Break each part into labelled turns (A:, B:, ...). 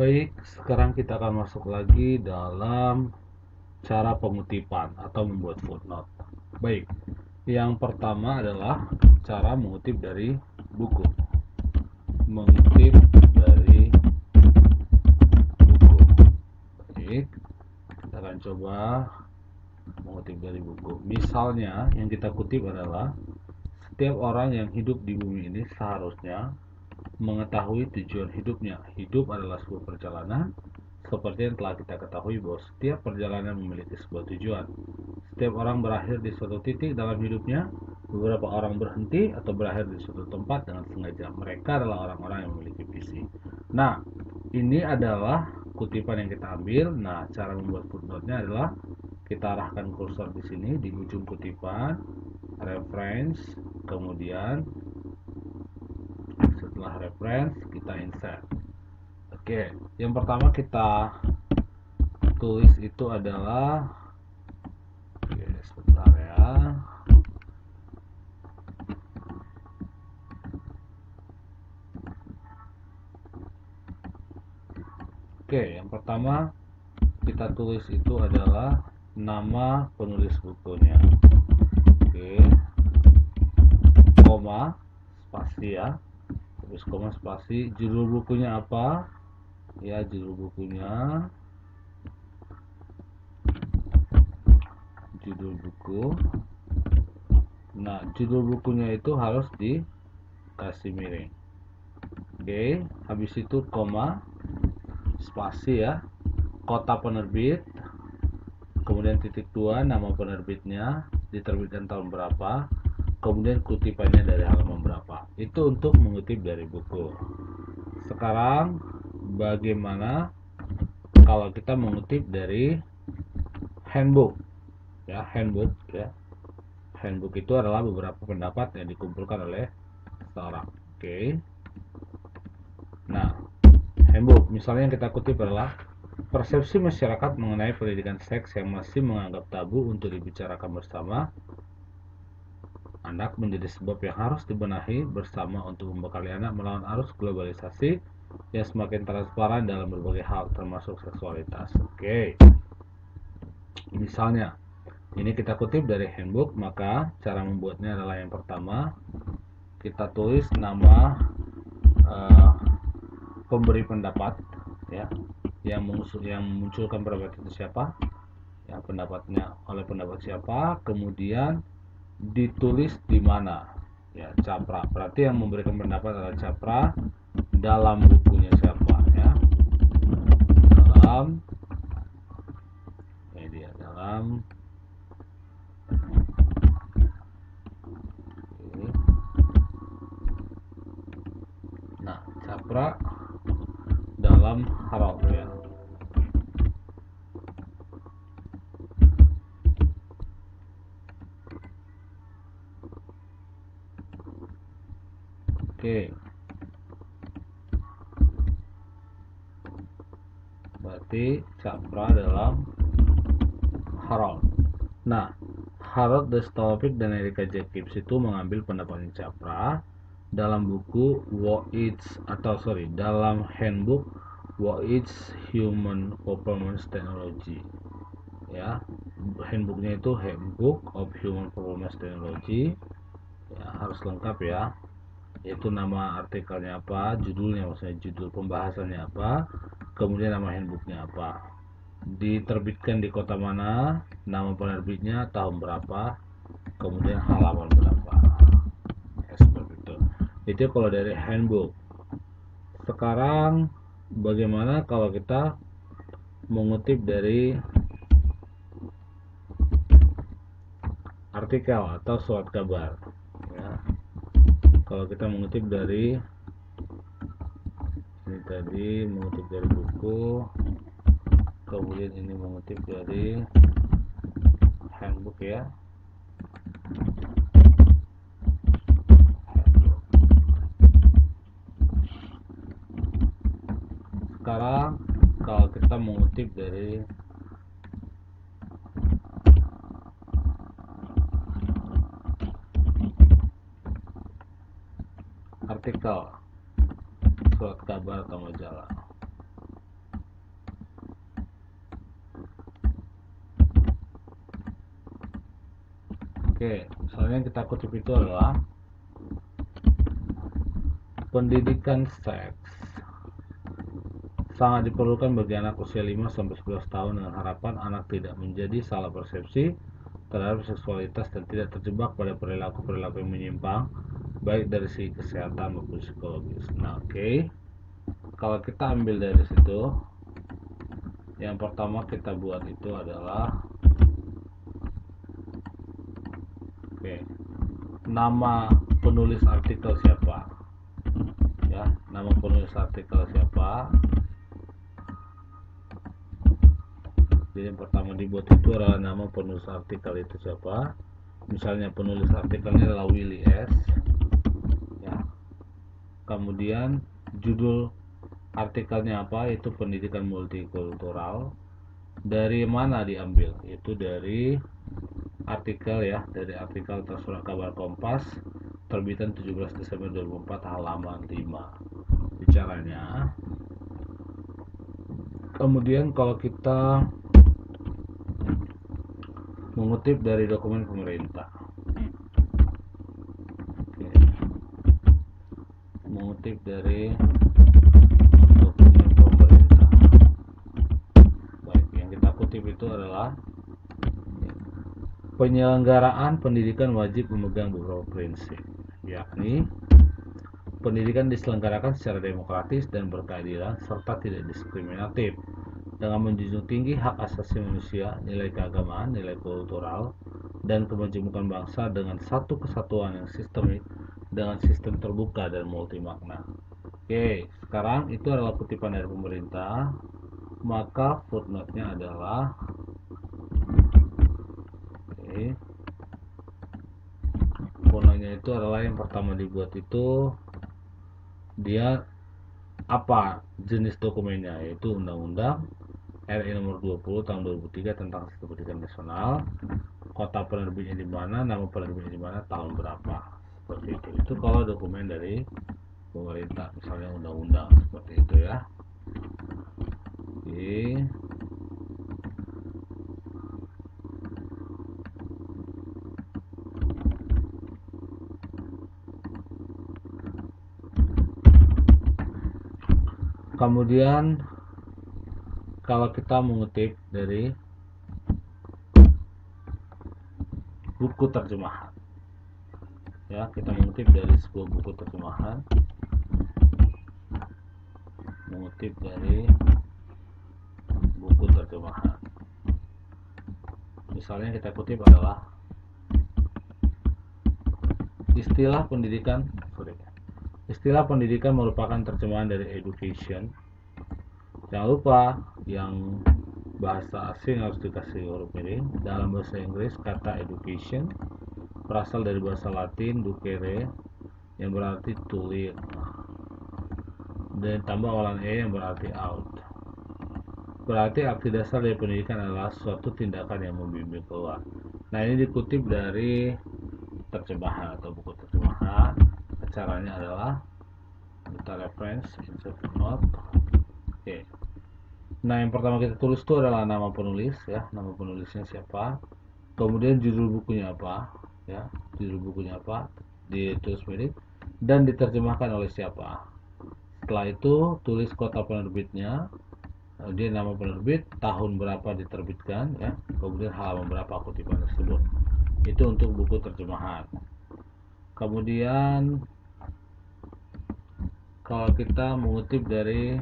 A: Baik, sekarang kita akan masuk lagi dalam cara pengutipan atau membuat footnote. Baik, yang pertama adalah cara mengutip dari buku. Mengutip dari buku. Baik, kita akan coba mengutip dari buku. Misalnya, yang kita kutip adalah setiap orang yang hidup di bumi ini seharusnya mengetahui tujuan hidupnya. Hidup adalah sebuah perjalanan, seperti yang telah kita ketahui bahwa setiap perjalanan memiliki sebuah tujuan. Setiap orang berakhir di suatu titik dalam hidupnya. Beberapa orang berhenti atau berakhir di suatu tempat dengan sengaja. Mereka adalah orang-orang yang memiliki visi. Nah, ini adalah kutipan yang kita ambil. Nah, cara membuat footnote-nya adalah kita arahkan kursor di sini di ujung kutipan, reference, kemudian setelah reference kita insert. Oke, yang pertama kita tulis itu adalah, oke, sebentar ya. Oke, yang pertama kita tulis itu adalah nama penulis bukunya. Oke, koma, spasi ya, terus koma spasi, judul bukunya apa ya, judul bukunya, judul buku. Nah, judul bukunya itu harus dikasih miring. Oke, habis itu koma, spasi ya, kota penerbit, kemudian titik 2, nama penerbitnya, diterbitkan tahun berapa, kemudian kutipannya dari halaman berapa. Itu untuk mengutip dari buku. Sekarang bagaimana kalau kita mengutip dari handbook ya, handbook ya. Handbook itu adalah beberapa pendapat yang dikumpulkan oleh seseorang. Oke. Nah, handbook misalnya yang kita kutip adalah persepsi masyarakat mengenai pendidikan seks yang masih menganggap tabu untuk dibicarakan bersama anak menjadi sebab yang harus dibenahi bersama untuk membekali anak melawan arus globalisasi yang semakin transparan dalam berbagai hal termasuk seksualitas. Oke. Misalnya, ini kita kutip dari handbook, maka cara membuatnya adalah yang pertama kita tulis nama pemberi pendapat ya, yang memunculkan pendapat itu siapa, ya, pendapatnya oleh pendapat siapa, kemudian ditulis di mana ya, capra, berarti yang memberikan pendapat adalah capra, dalam bukunya siapa ya, dalam media, dalam ini. Nah, capra dalam Harold ya. Oke, berarti capra dalam Harold. Nah, Harold Destovik dan Erika Jacobs itu mengambil pendapat capra dalam buku dalam handbook What is Human Performance Technology ya. Handbooknya itu Handbook of Human Performance Technology ya, harus lengkap ya, yaitu nama artikelnya apa, judulnya, maksudnya judul pembahasannya apa, kemudian nama handbooknya apa, diterbitkan di kota mana, nama penerbitnya, tahun berapa, kemudian halaman berapa ya, seperti itu. Itu kalau dari handbook. Sekarang bagaimana kalau kita mengutip dari artikel atau surat kabar ya. Kalau kita mengutip dari ini tadi, mengutip dari buku, kemudian ini mengutip dari handbook ya. Sekarang kalau kita mengutip dari artikel, surat kabar atau majalah. Oke, misalnya yang kita kutip itu adalah pendidikan seks sangat diperlukan bagi anak usia 5-11 tahun dengan harapan anak tidak menjadi salah persepsi terhadap seksualitas dan tidak terjebak pada perilaku-perilaku yang menyimpang baik dari segi kesehatan maupun psikologis. Nah, oke. Kalau kita ambil dari situ, yang pertama kita buat itu adalah nama penulis artikel siapa, ya, nama penulis artikel siapa. Jadi yang pertama dibuat itu adalah nama penulis artikel itu siapa. Misalnya penulis artikelnya adalah Willy S, ya. Kemudian judul artikelnya apa, itu pendidikan multikultural. Dari mana diambil, itu dari artikel, ya, dari artikel tersurat kabar Kompas terbitan 17 Desember 2004 halaman 5 bicaranya. Kemudian kalau kita mengutip dari dokumen pemerintah, mengutip dari dokumen pemerintah, baik, yang kita kutip itu adalah penyelenggaraan pendidikan wajib memegang beberapa prinsip, yakni pendidikan diselenggarakan secara demokratis dan berkeadilan serta tidak diskriminatif dengan menjunjung tinggi hak asasi manusia, nilai keagamaan, nilai kultural, dan kemajemukan bangsa dengan satu kesatuan yang sistemik dengan sistem terbuka dan multimakna. Oke, sekarang itu adalah kutipan dari pemerintah, maka footnote-nya adalah footnote-nya itu adalah yang pertama dibuat itu dia apa jenis dokumennya, yaitu Undang-Undang RI nomor 20 tahun 2003 tentang Sistem Pendidikan Nasional, kota penerbitnya di mana, nama penerbitnya di mana, tahun berapa, seperti itu. Itu kalau dokumen dari pemerintah, misalnya undang-undang seperti itu, ya. Oke. Kemudian kalau kita mengutip dari buku terjemahan, ya, kita mengutip dari sebuah buku terjemahan, mengutip dari buku terjemahan. Misalnya kita kutip adalah istilah pendidikan merupakan terjemahan dari education. Jangan lupa yang bahasa asing harus dikasih huruf miring. Dalam bahasa Inggris kata education berasal dari bahasa Latin ducere yang berarti to lead, dan tambah olan e yang berarti out. Berarti arti dasar dari pendidikan adalah suatu tindakan yang membimbing keluar. Nah, ini dikutip dari terjemahan atau buku terjemahan. Caranya adalah kita reference insert footnote. Oke. Nah, yang pertama kita tulis itu adalah nama penulis, ya, nama penulisnya siapa. Kemudian judul bukunya apa, ya, judul bukunya apa, ditulis miring dan diterjemahkan oleh siapa. Setelah itu tulis kota penerbitnya, dia nama penerbit, tahun berapa diterbitkan, ya, kemudian halaman berapa kutipan tersebut. Itu untuk buku terjemahan. Kemudian kalau kita mengutip dari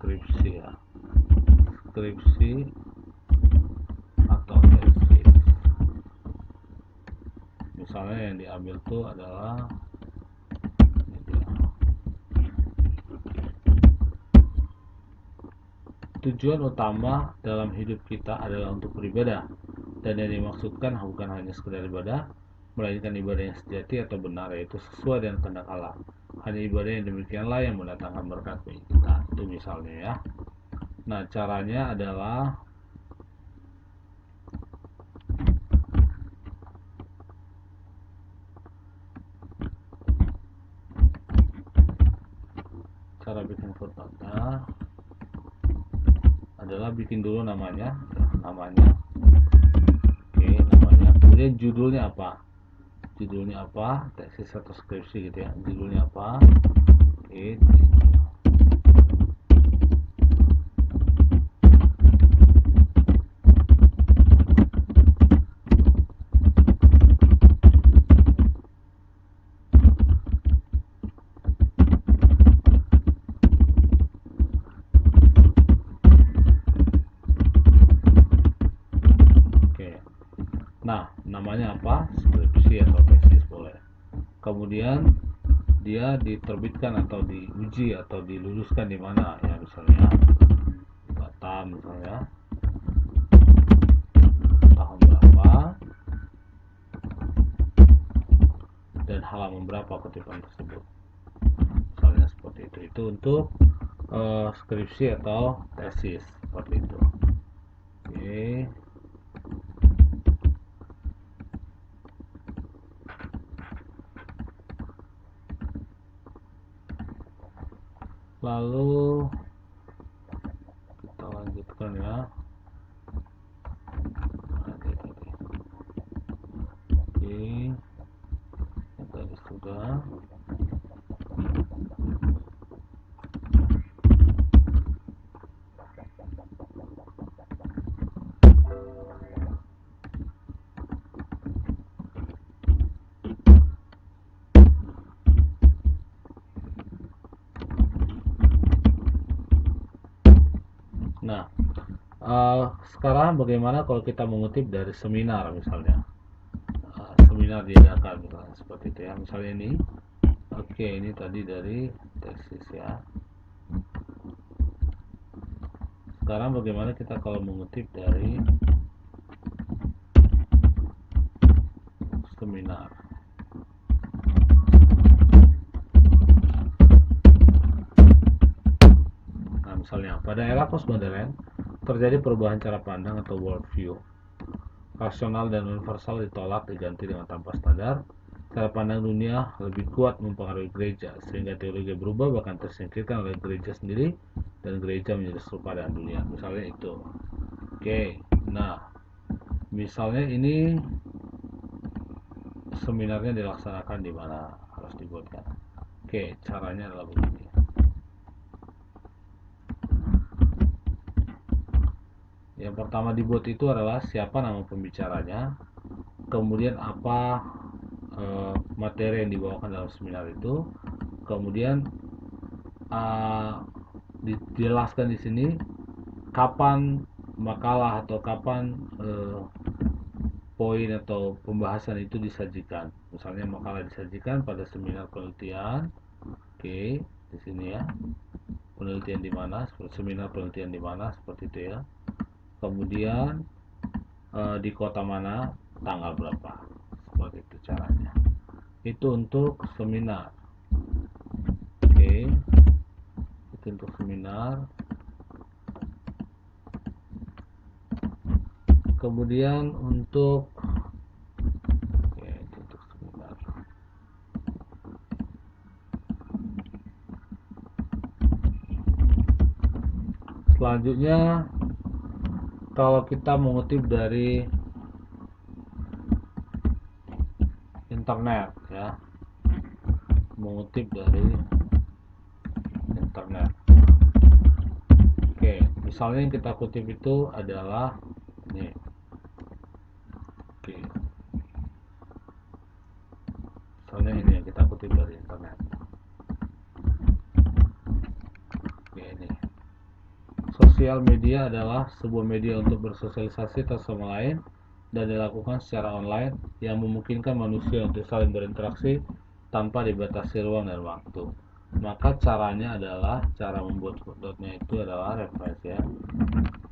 A: skripsi, ya, skripsi atau tesis. Misalnya yang diambil itu adalah tujuan utama dalam hidup kita adalah untuk beribadah, dan yang dimaksudkan bukan hanya sekedar ibadah, melainkan ibadah yang sejati atau benar, yaitu sesuai dengan kehendak Allah. Hanya ibadah yang demikianlah yang mendatangkan berkat bagi kita. Itu misalnya, ya. Nah, caranya adalah adalah bikin dulu namanya. Oke, namanya. Kemudian judulnya apa? Tesis atau skripsi gitu ya. Judulnya apa? Oke. Nah, namanya apa? Skripsi atau tesis boleh. Kemudian dia diterbitkan atau diuji atau diluluskan di mana ya, misalnya Batam misalnya, tahun berapa dan halaman berapa kutipan tersebut, misalnya seperti itu untuk skripsi atau tesis seperti itu. Oke. Lalu kita lanjutkan ya. Oke, tadi sudah. Nah, sekarang bagaimana kalau kita mengutip dari seminar misalnya, seminar diadakan misalnya seperti itu ya, misalnya ini. Oke, ini tadi dari tesis ya. Sekarang bagaimana kita kalau mengutip dari seminar. Nah, misalnya pada era postmodern terjadi perubahan cara pandang atau worldview. Rasional dan universal ditolak diganti dengan tanpa standar. Cara pandang dunia lebih kuat mempengaruhi gereja, sehingga teologi berubah bahkan tersingkirkan oleh gereja sendiri, dan gereja menjadi serupa dengan dunia. Misalnya itu. Oke, nah misalnya ini seminarnya dilaksanakan di mana, harus dibuatkan. Oke, caranya adalah begini. Yang pertama dibuat itu adalah siapa nama pembicaranya, kemudian apa materi yang dibawakan dalam seminar itu, kemudian dijelaskan di sini kapan makalah atau kapan poin atau pembahasan itu disajikan. Misalnya makalah disajikan pada seminar penelitian. Oke, di sini ya. Penelitian di mana? Seminar penelitian di mana? Seperti itu ya. Kemudian di kota mana, tanggal berapa. Seperti itu caranya. Itu untuk seminar. Oke. Itu untuk seminar. Kemudian untuk seminar. Selanjutnya kalau kita mengutip dari internet ya, mengutip dari internet. Oke, misalnya yang kita kutip itu adalah ini. Oke, misalnya ini yang kita kutip dari internet. Oke, ini. Sosial media adalah sebuah media untuk bersosialisasi satu sama lain dan dilakukan secara online yang memungkinkan manusia untuk saling berinteraksi tanpa dibatasi ruang dan waktu. Maka caranya adalah, cara membuat footnote-nya itu adalah referensi ya.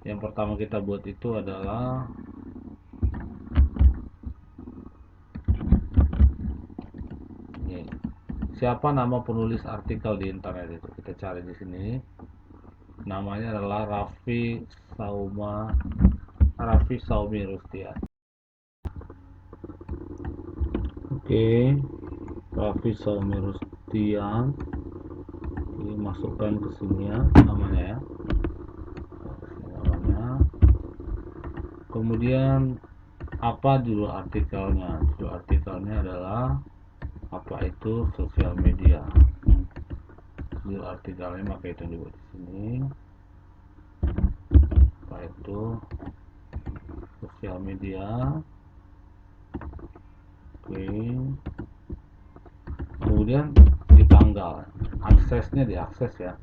A: Yang pertama kita buat itu adalah ini. Siapa nama penulis artikel di internet itu? Kita cari di sini. Namanya adalah Raffi Saumi Rustian. Oke, Raffi Saumi Rustian. Oke, masukkan ke sini ya namanya ya. Kemudian apa judul artikelnya? Judul artikelnya adalah apa itu sosial media. Judul artikelnya maka itu dibuat di sini. Apa itu sosial media. Oke. Kemudian di tanggal, aksesnya diakses ya.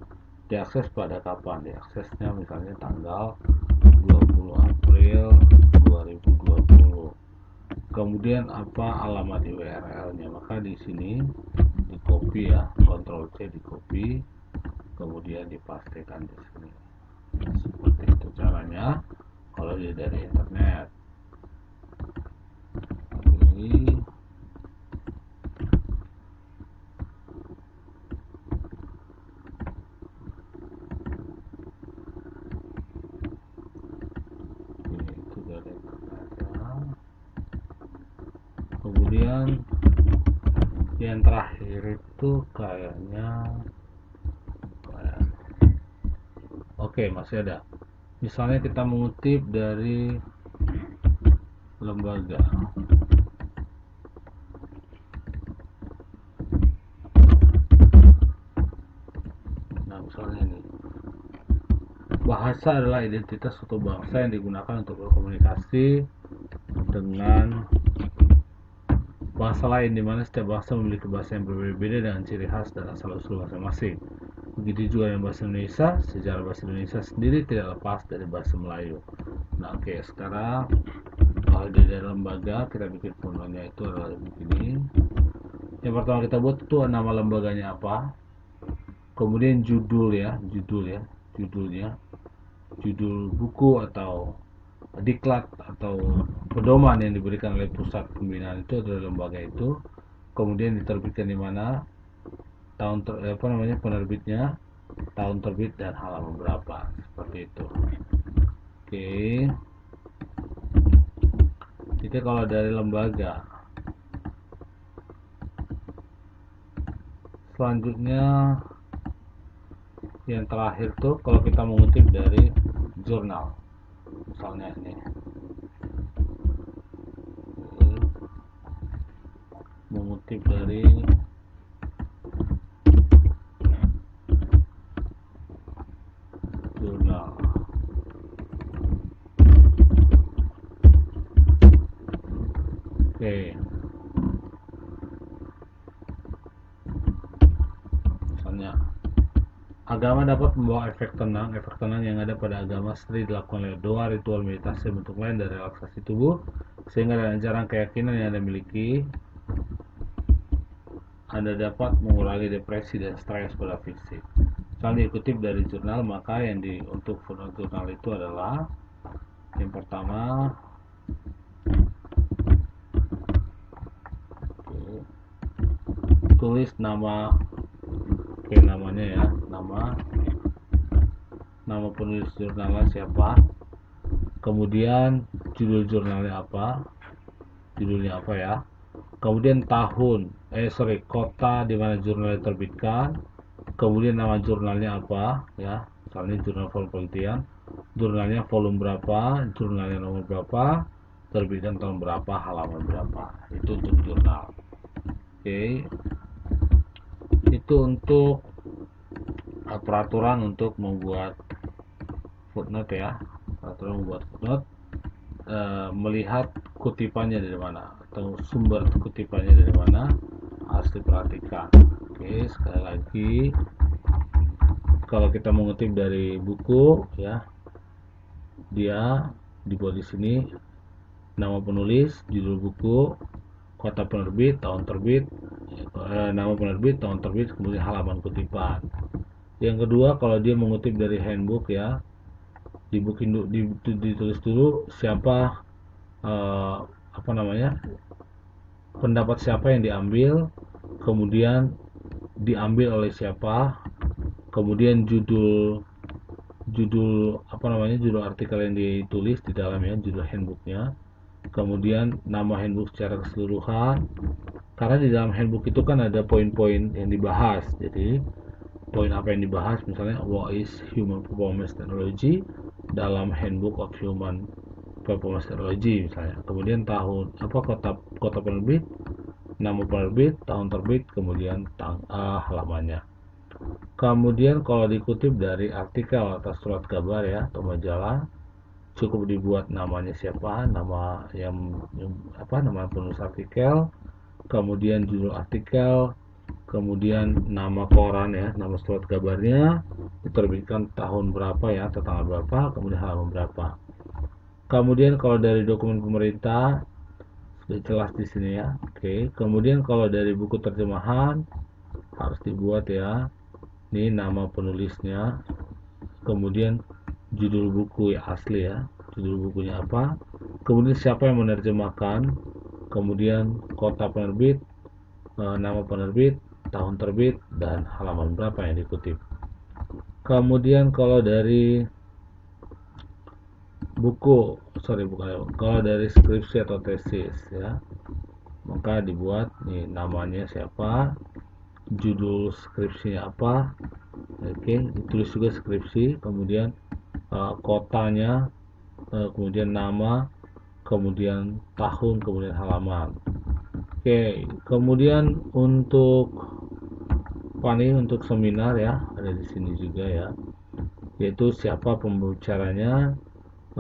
A: Diakses pada kapan? Diaksesnya misalnya tanggal 20 April 2020. Kemudian apa alamat URL-nya? Maka di sini di copy ya, Ctrl C di copy, kemudian dipastikan di sini. Seperti itu caranya kalau dari internet. Oke. Itu dari internet ya. Kemudian yang terakhir itu kayaknya oke, masih ada. Misalnya kita mengutip dari lembaga. Nah, misalnya ini. Bahasa adalah identitas suatu bangsa yang digunakan untuk berkomunikasi dengan bahasa lain, di mana setiap bangsa memiliki bahasa yang berbeda-beda dengan ciri khas dan asal-usul masing-masing. Begitu juga dengan bahasa Indonesia, sejarah bahasa Indonesia sendiri tidak lepas dari bahasa Melayu. Nah, oke, sekarang kalau di dalam lembaga kita bikin fontnya itu adalah begini. Yang pertama kita buat itu nama lembaganya apa, kemudian judulnya, judul buku atau diklat atau pedoman yang diberikan oleh pusat pembinaan itu adalah lembaga itu, kemudian diterbitkan di mana, penerbitnya, tahun terbit dan halaman berapa, seperti itu. Oke, itu kalau dari lembaga. Selanjutnya yang terakhir tuh kalau kita mengutip dari jurnal, misalnya ini mengutip dari jurnal. Oke, misalnya agama dapat membawa efek tenang. Efek tenang yang ada pada agama sendiri dilakukan oleh doa, ritual, meditasi, bentuk lain dari relaksasi tubuh, sehingga dengan ajaran keyakinan yang Anda miliki, Anda dapat mengurangi depresi dan stres pada fisik. Misalnya dikutip dari jurnal, maka yang untuk jurnal itu adalah yang pertama, tulis nama, namanya ya, nama penulis jurnalnya siapa, kemudian judulnya apa ya, kemudian kota di mana jurnal diterbitkan, kemudian nama jurnalnya apa ya, misalnya jurnal volume penelitian, jurnalnya volume berapa, jurnalnya nomor berapa, terbitkan tahun berapa, halaman berapa. Itu untuk jurnal. Oke, itu untuk peraturan untuk membuat footnote ya, peraturan membuat footnote, melihat kutipannya dari mana atau sumber kutipannya dari mana harus diperhatikan. Oke, sekali lagi kalau kita mengutip dari buku ya, dia dibuat di sini nama penulis, judul buku, kota penerbit, tahun terbit, nama penerbit, tahun terbit, kemudian halaman kutipan. Yang kedua, kalau dia mengutip dari handbook ya, ditulis dulu siapa, pendapat siapa yang diambil, kemudian diambil oleh siapa, kemudian judul judul artikel yang ditulis di dalamnya, judul handbooknya, kemudian nama handbook secara keseluruhan, karena di dalam handbook itu kan ada poin-poin yang dibahas. Jadi poin apa yang dibahas, misalnya what is human performance technology dalam handbook of human performance technology misalnya, kemudian tahun kota penerbit, nama penerbit, tahun terbit, kemudian halamannya. Kemudian kalau dikutip dari artikel atau surat kabar ya atau majalah, cukup dibuat namanya siapa, nama nama penulis artikel, kemudian judul artikel, kemudian nama koran ya, nama surat kabarnya, diterbitkan tahun berapa ya atau tanggal berapa, kemudian halaman berapa. Kemudian kalau dari dokumen pemerintah sudah jelas di sini ya. Oke, kemudian kalau dari buku terjemahan harus dibuat ya. Ini nama penulisnya, kemudian judul buku ya asli ya, judul bukunya apa, kemudian siapa yang menerjemahkan, kemudian kota penerbit, nama penerbit, tahun terbit, dan halaman berapa yang dikutip. Kemudian kalau dari kalau dari skripsi atau tesis ya, maka dibuat nih namanya siapa, judul skripsinya apa, oke, ditulis juga skripsi, kemudian kotanya, kemudian nama, kemudian tahun, kemudian halaman. Oke, kemudian untuk untuk seminar ya ada di sini juga ya, yaitu siapa pembicaranya,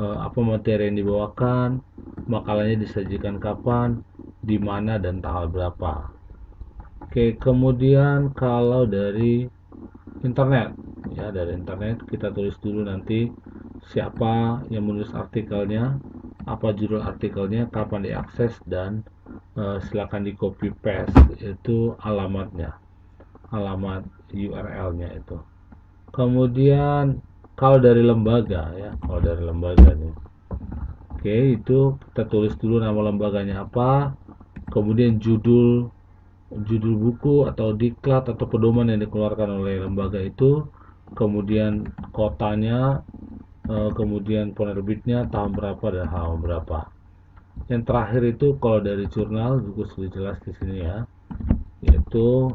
A: apa materi yang dibawakan, makalahnya disajikan kapan, di mana dan tanggal berapa. Oke, kemudian kalau dari internet ya, dari internet kita tulis dulu nanti siapa yang menulis artikelnya, apa judul artikelnya, kapan diakses, dan silakan di copy paste itu alamatnya, alamat URL-nya itu. Kemudian kalau dari lembaga ya, kalau dari lembaga nih, oke, itu kita tulis dulu nama lembaganya apa, kemudian judul buku atau diklat atau pedoman yang dikeluarkan oleh lembaga itu, kemudian kotanya, kemudian penerbitnya, tahun berapa dan halaman berapa. Yang terakhir itu kalau dari jurnal juga sudah jelas di sini ya, yaitu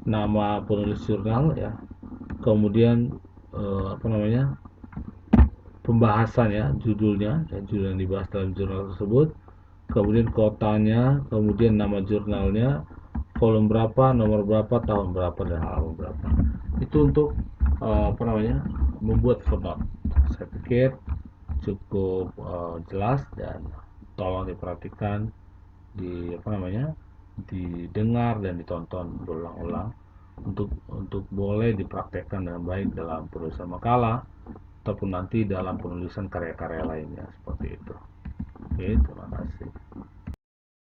A: nama penulis jurnal ya, kemudian pembahasan ya, judulnya ya, judul yang dibahas dalam jurnal tersebut, kemudian kotanya, kemudian nama jurnalnya, volume berapa, nomor berapa, tahun berapa, dan halaman berapa. Itu untuk membuat footnote. Saya pikir cukup jelas dan tolong diperhatikan, didengar dan ditonton berulang-ulang untuk boleh dipraktekkan dengan baik dalam penulisan makalah ataupun nanti dalam penulisan karya-karya lainnya seperti itu. Oke, terima kasih.